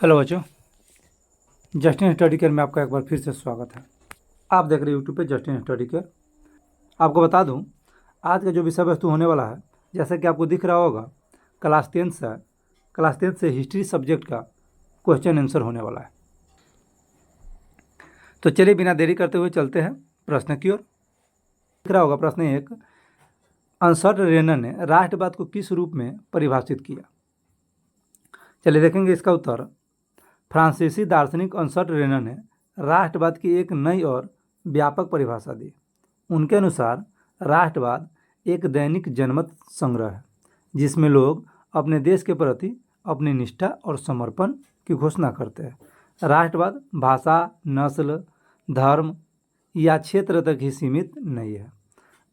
Hello बच्चों, Justin study care में आपका एक बार फिर से स्वागत है। आप देख रहे हैं यूट्यूब पे जस्टिन स्टडी केयर। आपको बता दूं, आज का जो विषय वस्तु होने वाला है, जैसा कि आपको दिख रहा होगा, क्लास 10 से हिस्ट्री सब्जेक्ट का क्वेश्चन आंसर होने वाला है। तो चलिए बिना देरी करते हुए चलते हैं प्रश्न की ओर। दिख रहा होगा प्रश्न 1, अंसर्ट रेनर ने राष्ट्रवाद को किस रूप में परिभाषित किया। चलिए देखेंगे इसका उत्तर। फ्रांसीसी दार्शनिक अंसर्ट रेनर ने राष्ट्रवाद की एक नई और व्यापक परिभाषा दी। उनके अनुसार राष्ट्रवाद एक दैनिक जनमत संग्रह है जिसमें लोग अपने देश के प्रति अपनी निष्ठा और समर्पण की घोषणा करते हैं। राष्ट्रवाद भाषा, नस्ल, धर्म या क्षेत्र तक ही सीमित नहीं है,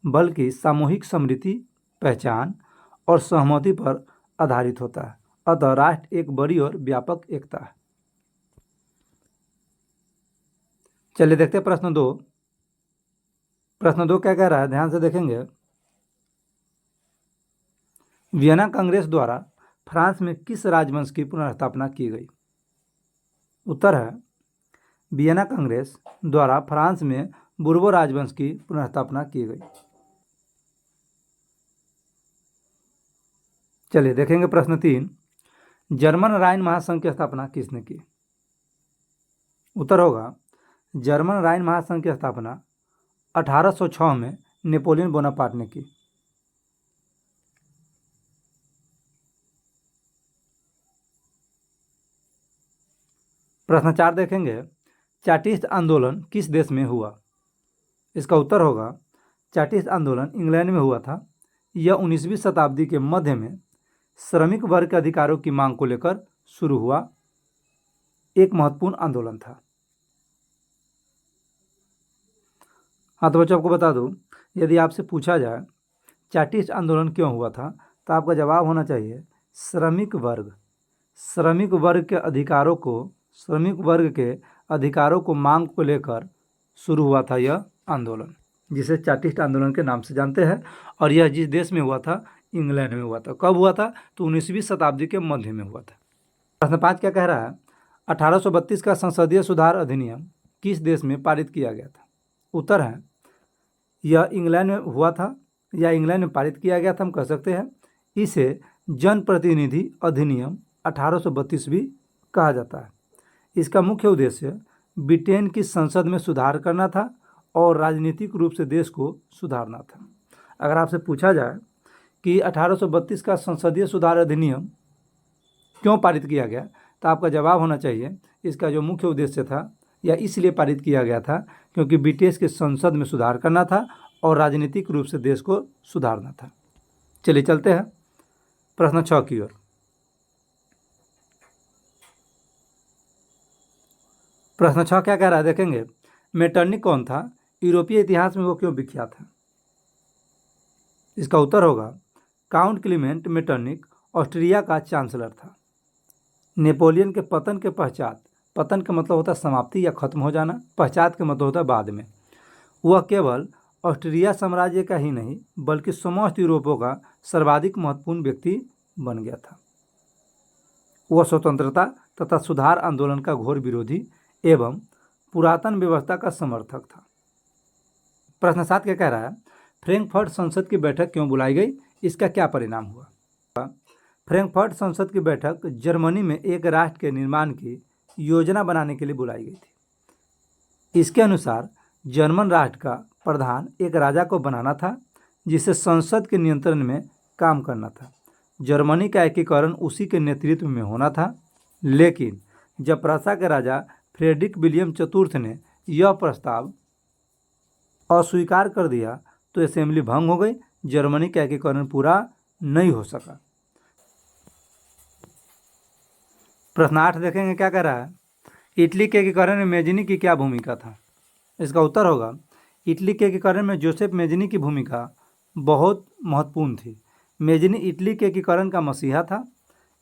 बल्कि सामूहिक समृद्धि, पहचान और सहमति पर आधारित होता है। अतः राष्ट्र एक बड़ी और व्यापक एकता है। चलिए देखते हैं प्रश्न 2। प्रश्न 2 क्या कह रहा है, ध्यान से देखेंगे। वियना कांग्रेस द्वारा फ्रांस में किस राजवंश की पुनर्स्थापना की गई। उत्तर है, वियना कांग्रेस द्वारा फ्रांस में बुर्बो राजवंश की पुनर्स्थापना की गई। चलिए देखेंगे प्रश्न 3, जर्मन राइन महासंघ की स्थापना किसने की। उत्तर होगा, जर्मन राइन महासंघ की स्थापना 1806 में नेपोलियन बोनापार्ट ने की। प्रश्न 4 देखेंगे, चाटिस्ट आंदोलन किस देश में हुआ। इसका उत्तर होगा, चाटिस्ट आंदोलन इंग्लैंड में हुआ था। यह 19वीं शताब्दी के मध्य में श्रमिक वर्ग के अधिकारों की मांग को लेकर शुरू हुआ एक महत्वपूर्ण आंदोलन था। हाँ तो बच्चों, आपको बता दूं, यदि आपसे पूछा जाए चाटिस्ट आंदोलन क्यों हुआ था, तो आपका जवाब होना चाहिए श्रमिक वर्ग के अधिकारों को मांग को लेकर शुरू हुआ था यह आंदोलन, जिसे चाटिस्ट आंदोलन के नाम से जानते हैं। और यह जिस देश में हुआ था, इंग्लैंड में हुआ था। कब हुआ था, तो 19वीं शताब्दी के मध्य में हुआ था। प्रश्न 5 क्या कह रहा है, 1832 का संसदीय सुधार अधिनियम किस देश में पारित किया गया था। उत्तर है, यह इंग्लैंड में हुआ था या इंग्लैंड में पारित किया गया था। हम कह सकते हैं इसे जनप्रतिनिधि अधिनियम 1832 भी कहा जाता है। इसका मुख्य उद्देश्य ब्रिटेन की संसद में सुधार करना था और राजनीतिक रूप से देश को सुधारना था। अगर आपसे पूछा जाए कि 1832 का संसदीय सुधार अधिनियम क्यों पारित किया गया, तो आपका जवाब होना चाहिए इसका जो मुख्य उद्देश्य था, या इसलिए पारित किया गया था क्योंकि ब्रिटिश के संसद में सुधार करना था और राजनीतिक रूप से देश को सुधारना था। चलिए चलते हैं प्रश्न 6 की ओर। प्रश्न 6 क्या कह रहा है, देखेंगे। मेटरनिक कौन था, यूरोपीय इतिहास में वो क्यों विख्यात है। इसका उत्तर होगा, काउंट क्लीमेंट मेटरनिक ऑस्ट्रिया का चांसलर था। नेपोलियन के पतन के पश्चात, पतन का मतलब होता है समाप्ति या खत्म हो जाना, पश्चात का मतलब होता है बाद में, वह केवल ऑस्ट्रिया साम्राज्य का ही नहीं बल्कि समस्त यूरोपों का सर्वाधिक महत्वपूर्ण व्यक्ति बन गया था। वह स्वतंत्रता तथा सुधार आंदोलन का घोर विरोधी एवं पुरातन व्यवस्था का समर्थक था। प्रश्न 7 क्या कह रहा है, फ्रैंकफर्ट संसद की बैठक क्यों बुलाई गई, इसका क्या परिणाम हुआ। फ्रैंकफर्ट संसद की बैठक जर्मनी में एक राष्ट्र के निर्माण की योजना बनाने के लिए बुलाई गई थी। इसके अनुसार जर्मन राष्ट्र का प्रधान एक राजा को बनाना था जिसे संसद के नियंत्रण में काम करना था। जर्मनी का एकीकरण उसी के नेतृत्व में होना था। लेकिन जब प्रशा के राजा फ्रेडरिक विलियम चतुर्थ ने यह प्रस्ताव अस्वीकार कर दिया तो असेंबली भंग हो गई। जर्मनी का एकीकरण पूरा नहीं हो सका। प्रश्न 8 देखेंगे क्या कह रहा है, इटली के एकीकरण में मेजनी की क्या भूमिका था। इसका उत्तर होगा, इटली के एकीकरण में जोसेफ मेजनी की भूमिका बहुत महत्वपूर्ण थी। मेजनी इटली के एकीकरण का मसीहा था।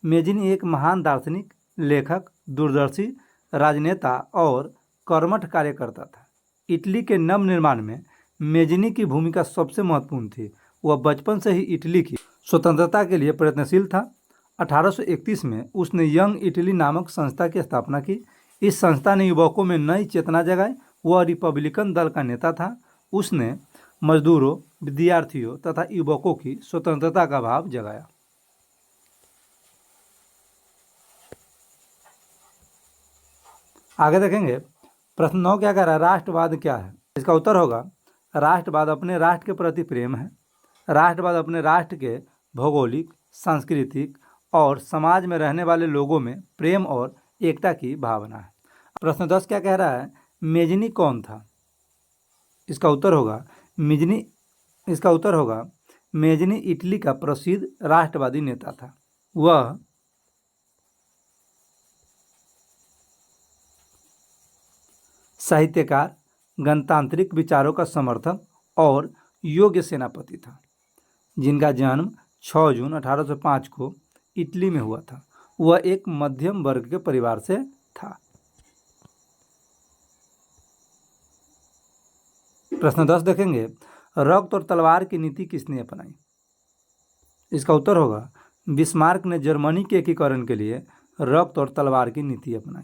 मेजनी एक महान दार्शनिक, लेखक, दूरदर्शी, राजनेता और कर्मठ कार्यकर्ता था। इटली के नवनिर्माण में मेजनी की भूमिका सबसे महत्वपूर्ण थी। वह बचपन से ही इटली की स्वतंत्रता के लिए प्रयत्नशील था 1831 में उसने यंग इटली नामक संस्था की स्थापना की। इस संस्था ने युवकों में नई चेतना जगाई। वह रिपब्लिकन दल का नेता था। उसने मजदूरों, विद्यार्थियों तथा युवकों की स्वतंत्रता का भाव जगाया। आगे देखेंगे, प्रश्न 9 क्या कह रहा है, राष्ट्रवाद क्या है। इसका उत्तर होगा राष्ट्रवाद अपने राष्ट्र के प्रति प्रेम है। राष्ट्रवाद अपने राष्ट्र के भौगोलिक, सांस्कृतिक और समाज में रहने वाले लोगों में प्रेम और एकता की भावना है। प्रश्न 10 क्या कह रहा है, मेजनी कौन था। इसका उत्तर होगा मेजनी इटली का प्रसिद्ध राष्ट्रवादी नेता था। वह साहित्यकार, गणतांत्रिक विचारों का समर्थक और योग्य सेनापति था, जिनका जन्म 6 जून 1805 को इटली में हुआ था। वह एक मध्यम वर्ग के परिवार से था। प्रश्न 10 देखेंगे, रक्त और तलवार की नीति किसने अपनाई। इसका उत्तर होगा बिस्मार्क ने जर्मनी के एकीकरण के लिए रक्त और तलवार की नीति अपनाई।